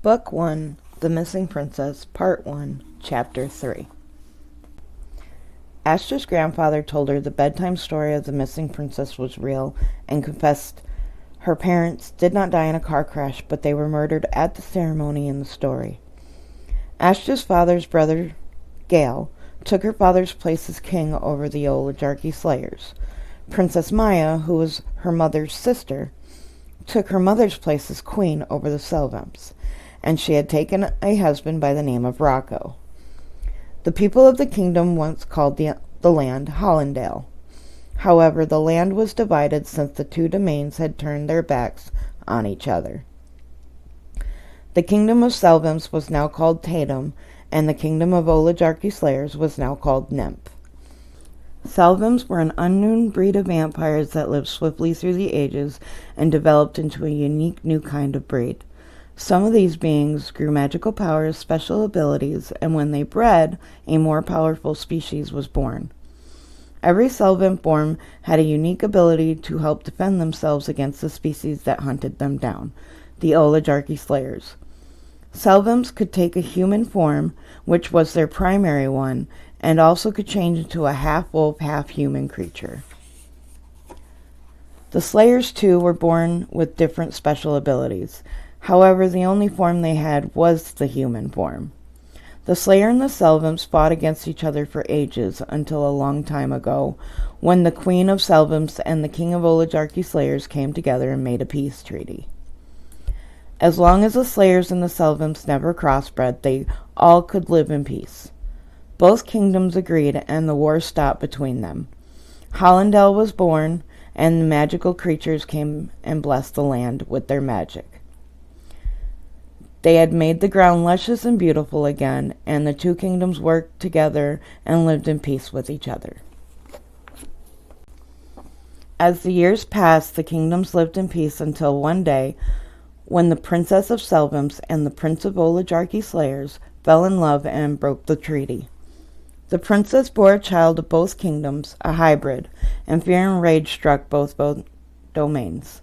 Book 1, The Missing Princess, Part 1, Chapter 3. Ashta's grandfather told her the bedtime story of the missing princess was real and confessed her parents did not die in a car crash, but they were murdered at the ceremony in the story. Ashta's father's brother, Gale, took her father's place as king over the Oligarchy Slayers. Princess Maya, who was her mother's sister, took her mother's place as queen over the Selvamps, and she had taken a husband by the name of Rocco. The people of the kingdom once called the land Hollandale. However, the land was divided since the two domains had turned their backs on each other. The kingdom of Selvamps was now called Tatum, and the kingdom of Oligarchy Slayers was now called Nymph. Selvamps were an unknown breed of vampires that lived swiftly through the ages and developed into a unique new kind of breed. Some of these beings grew magical powers, special abilities, and when they bred, a more powerful species was born. Every Selvamp born had a unique ability to help defend themselves against the species that hunted them down, the Oligarchy Slayers. Selvamps could take a human form, which was their primary one, and also could change into a half-wolf, half-human creature. The Slayers, too, were born with different special abilities. However, the only form they had was the human form. The Slayer and the Selvamps fought against each other for ages until a long time ago, when the Queen of Selvamps and the King of Oligarchy Slayers came together and made a peace treaty. As long as the Slayers and the Selvamps never crossbred, they all could live in peace. Both kingdoms agreed, and the war stopped between them. Hollandale was born, and the magical creatures came and blessed the land with their magic. They had made the ground luscious and beautiful again, and the two kingdoms worked together and lived in peace with each other. As the years passed, the kingdoms lived in peace until one day, when the Princess of Selvamps and the Prince of Oligarchy Slayers fell in love and broke the treaty. The princess bore a child of both kingdoms, a hybrid, and fear and rage struck both domains.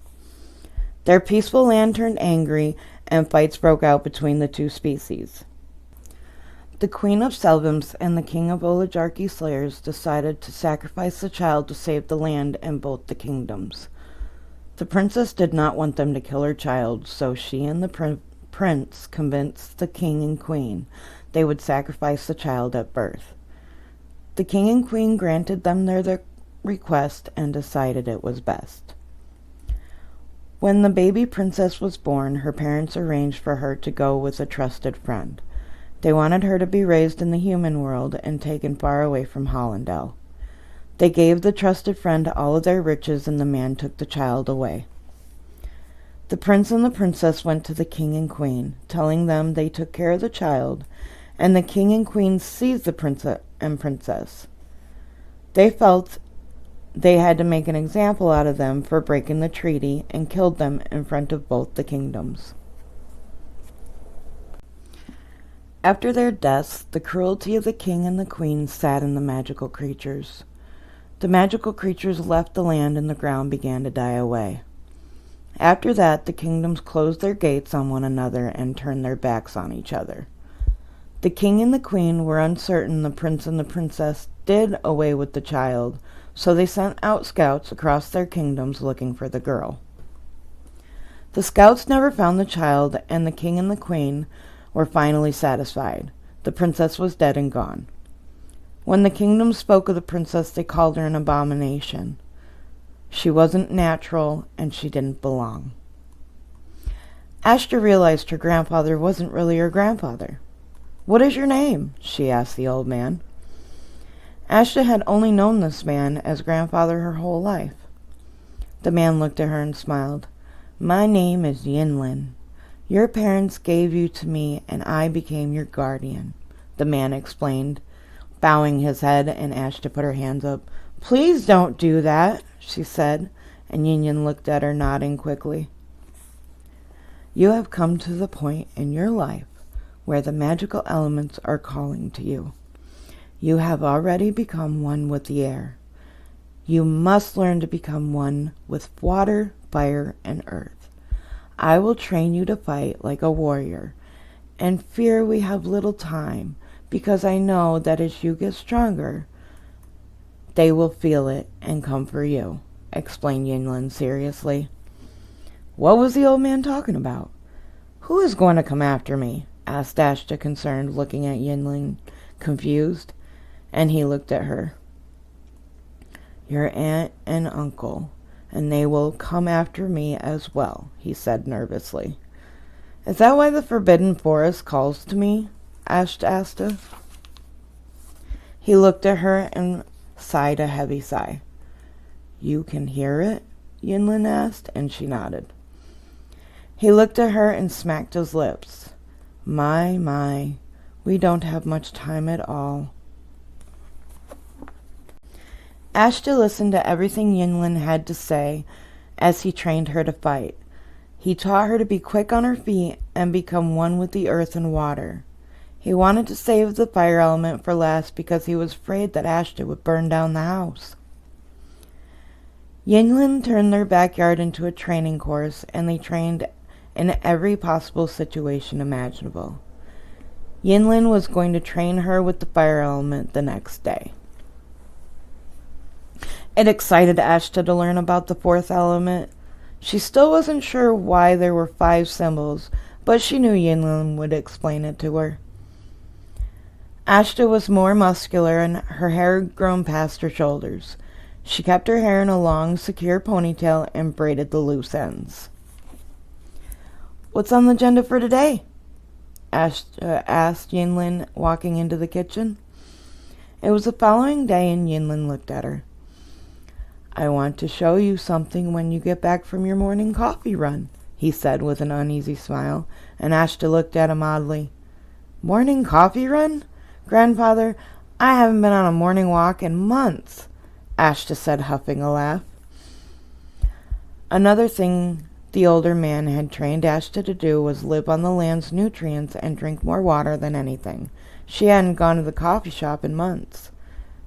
Their peaceful land turned angry, and fights broke out between the two species. The Queen of Selvamps and the King of Oligarchy Slayers decided to sacrifice the child to save the land and both the kingdoms. The princess did not want them to kill her child, so she and the prince convinced the king and queen they would sacrifice the child at birth. The king and queen granted them their request and decided it was best. When the baby princess was born, her parents arranged for her to go with a trusted friend. They wanted her to be raised in the human world and taken far away from Hollandale. They gave the trusted friend all of their riches, and the man took the child away. The prince and the princess went to the king and queen, telling them they took care of the child, and the king and queen seized the prince and princess. They felt they had to make an example out of them for breaking the treaty and killed them in front of both the kingdoms. After their deaths, the cruelty of the king and the queen saddened the magical creatures. The magical creatures left the land and the ground began to die away. After that, the kingdoms closed their gates on one another and turned their backs on each other. The king and the queen were uncertain the prince and the princess did away with the child, so they sent out scouts across their kingdoms looking for the girl. The scouts never found the child, and the king and the queen were finally satisfied. The princess was dead and gone. When the kingdom spoke of the princess, they called her an abomination. She wasn't natural, and she didn't belong. Ashta realized her grandfather wasn't really her grandfather. "What is your name?" she asked the old man. Ashta had only known this man as grandfather her whole life. The man looked at her and smiled. "My name is Yinlin. Your parents gave you to me, and I became your guardian," the man explained, bowing his head, and Ashta put her hands up. "Please don't do that," she said, and Yinlin looked at her, nodding quickly. "You have come to the point in your life where the magical elements are calling to you. You have already become one with the air. You must learn to become one with water, fire, and earth. I will train you to fight like a warrior, and fear we have little time, because I know that as you get stronger, they will feel it and come for you," explained Yinlin seriously. What was the old man talking about? "Who is going to come after me?" asked Ashta, concerned, looking at Yinlin, confused, and he looked at her. "Your aunt and uncle, and they will come after me as well," he said nervously. "Is that why the Forbidden Forest calls to me?" asked Asta. He looked at her and sighed a heavy sigh. "You can hear it?" Yinlin asked, and she nodded. He looked at her and smacked his lips. My, we don't have much time at all." Ashta listened to everything Yinlin had to say as he trained her to fight. He taught her to be quick on her feet and become one with the earth and water. He wanted to save the fire element for last because he was afraid that Ashta would burn down the house. Yinlin turned their backyard into a training course, and they trained in every possible situation imaginable. Yinlin was going to train her with the fire element the next day. It excited Ashta to learn about the fourth element. She still wasn't sure why there were 5 symbols, but she knew Yinlin would explain it to her. Ashta was more muscular, and her hair had grown past her shoulders. She kept her hair in a long, secure ponytail and braided the loose ends. "What's on the agenda for today?" Ashta asked Yinlin, walking into the kitchen. It was the following day, and Yinlin looked at her. "I want to show you something when you get back from your morning coffee run," he said with an uneasy smile, and Ashta looked at him oddly. "Morning coffee run? Grandfather, I haven't been on a morning walk in months," Ashta said, huffing a laugh. Another thing the older man had trained Ashta to do was live on the land's nutrients and drink more water than anything. She hadn't gone to the coffee shop in months.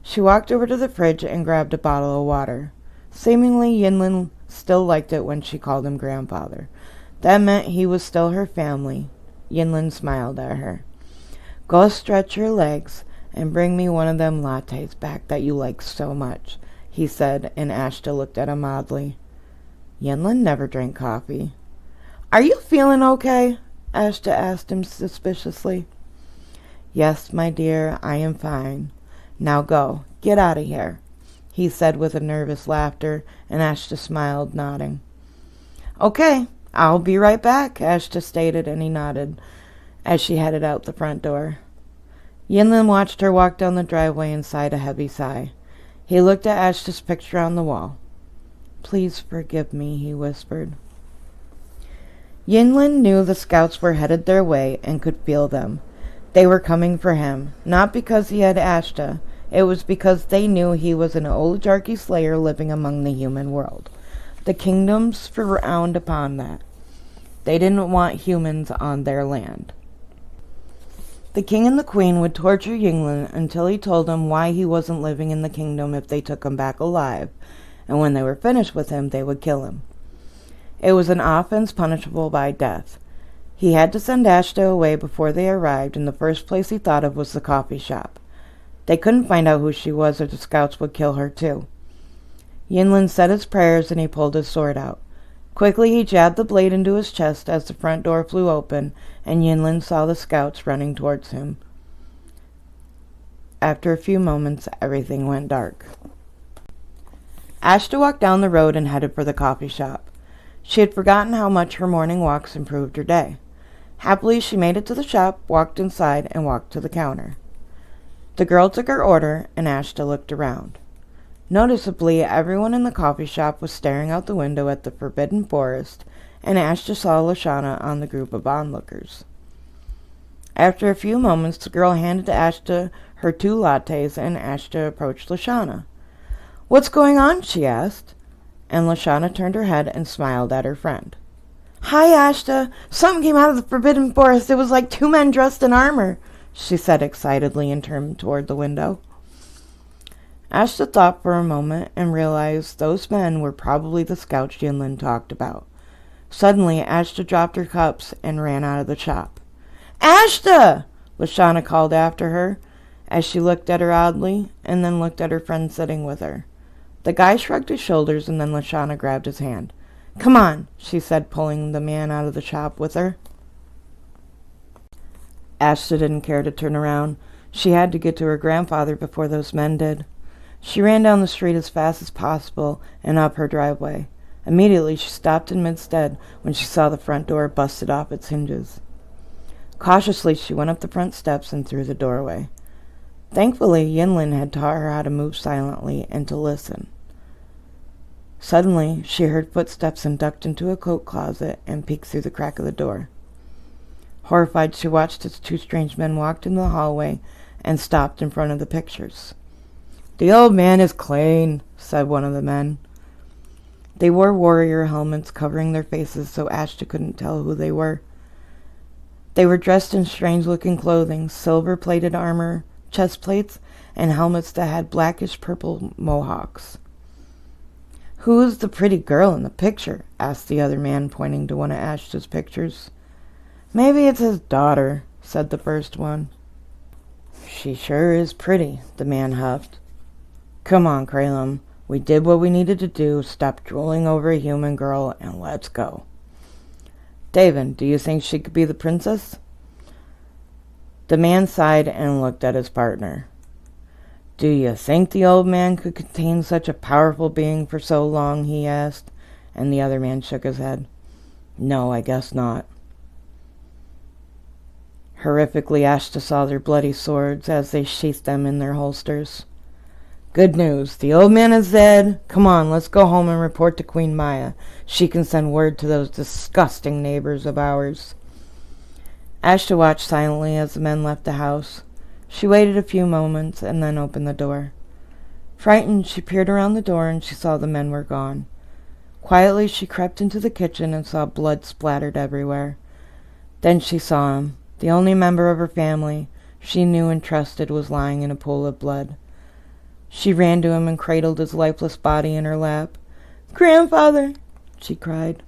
She walked over to the fridge and grabbed a bottle of water. Seemingly, Yinlin still liked it when she called him grandfather. That meant he was still her family. Yinlin smiled at her. "Go stretch your legs and bring me one of them lattes back that you like so much," he said, and Ashta looked at him oddly. Yinlin never drank coffee. "Are you feeling okay?" Ashta asked him suspiciously. "Yes, my dear, I am fine. Now go, get out of here," he said with a nervous laughter, and Ashta smiled, nodding. "Okay, I'll be right back," Ashta stated, and he nodded as she headed out the front door. Yinlin watched her walk down the driveway and sighed a heavy sigh. He looked at Ashta's picture on the wall. "Please forgive me," he whispered. Yinlin knew the scouts were headed their way and could feel them. They were coming for him, not because he had Ashta. It was because they knew he was an oligarchy slayer living among the human world. The kingdoms frowned upon that. They didn't want humans on their land. The king and the queen would torture Yinlin until he told them why he wasn't living in the kingdom if they took him back alive, and when they were finished with him, they would kill him. It was an offense punishable by death. He had to send Ashta away before they arrived, and the first place he thought of was the coffee shop. They couldn't find out who she was, or the scouts would kill her too. Yinlin said his prayers, and he pulled his sword out. Quickly he jabbed the blade into his chest as the front door flew open, and Yinlin saw the scouts running towards him. After a few moments, everything went dark. Ashta walked down the road and headed for the coffee shop. She had forgotten how much her morning walks improved her day. Happily, she made it to the shop, walked inside, and walked to the counter. The girl took her order, and Ashta looked around. Noticeably, everyone in the coffee shop was staring out the window at the Forbidden Forest, and Ashta saw Lashana on the group of onlookers. After a few moments, the girl handed Ashta her 2 lattes, and Ashta approached Lashana. "What's going on?" she asked, and Lashana turned her head and smiled at her friend. "Hi, Ashta. Something came out of the Forbidden Forest. It was like 2 men dressed in armor," she said excitedly and turned toward the window. Ashta thought for a moment and realized those men were probably the scouts Yinlin talked about. Suddenly, Ashta dropped her cups and ran out of the shop. Ashta! Lashana called after her, as she looked at her oddly, and then looked at her friend sitting with her. The guy shrugged his shoulders, and then Lashana grabbed his hand. Come on, she said, pulling the man out of the shop with her. Ashta didn't care to turn around. She had to get to her grandfather before those men did. She ran down the street as fast as possible and up her driveway. Immediately she stopped in mid-stead when she saw the front door busted off its hinges. Cautiously she went up the front steps and through the doorway. Thankfully, Yinlin had taught her how to move silently and to listen. Suddenly, she heard footsteps and ducked into a coat closet and peeked through the crack of the door. Horrified, she watched as two strange men walked into the hallway and stopped in front of the pictures. The old man is clean, said one of the men. They wore warrior helmets covering their faces so Ashta couldn't tell who they were. They were dressed in strange-looking clothing, silver-plated armor, chest plates, and helmets that had blackish-purple mohawks. Who is the pretty girl in the picture? Asked the other man, pointing to one of Ashta's pictures. Maybe it's his daughter, said the first one. She sure is pretty, the man huffed. Come on, Kralum. We did what we needed to do. Stop drooling over a human girl, and let's go. David, do you think she could be the princess? The man sighed and looked at his partner. Do you think the old man could contain such a powerful being for so long? He asked, and the other man shook his head. No, I guess not. Horrifically, Ashta saw their bloody swords as they sheathed them in their holsters. Good news. The old man is dead. Come on, let's go home and report to Queen Maya. She can send word to those disgusting neighbors of ours. Ashta watched silently as the men left the house. She waited a few moments and then opened the door. Frightened, she peered around the door and she saw the men were gone. Quietly, she crept into the kitchen and saw blood splattered everywhere. Then she saw him. The only member of her family she knew and trusted was lying in a pool of blood. She ran to him and cradled his lifeless body in her lap. Grandfather, she cried.